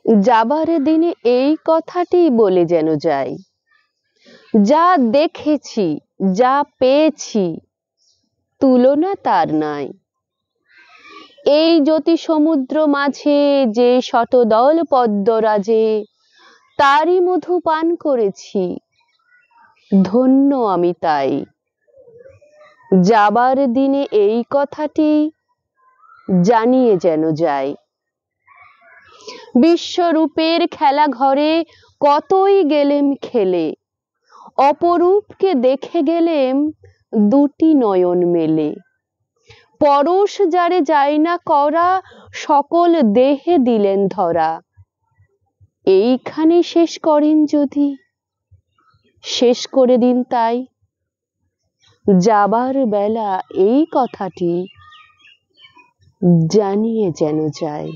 যাবার দিনে এই কথাটি বলে যেন যাই, যা দেখেছি যা পেয়েছি তুলনা তার নাই। এই জ্যোতি সমুদ্র মাঝে যে শতদল পদ্মরাজে, তারই মধু পান করেছি, ধন্য আমি তাই। যাবার দিনে এই কথাটি জানিয়ে যেন যাই। বিশ্বরূপের খেলা ঘরে কতই গেলেম খেলে, অপরূপকে দেখে গেলেম দুটি নয়ন মেলে। পরশ যারে যায় না করা, সকল দেহে দিলেন ধরা। এইখানে শেষ করেন যদি, শেষ করে দিন তাই। যাবার বেলা এই কথাটি জানিয়ে যেন যায়।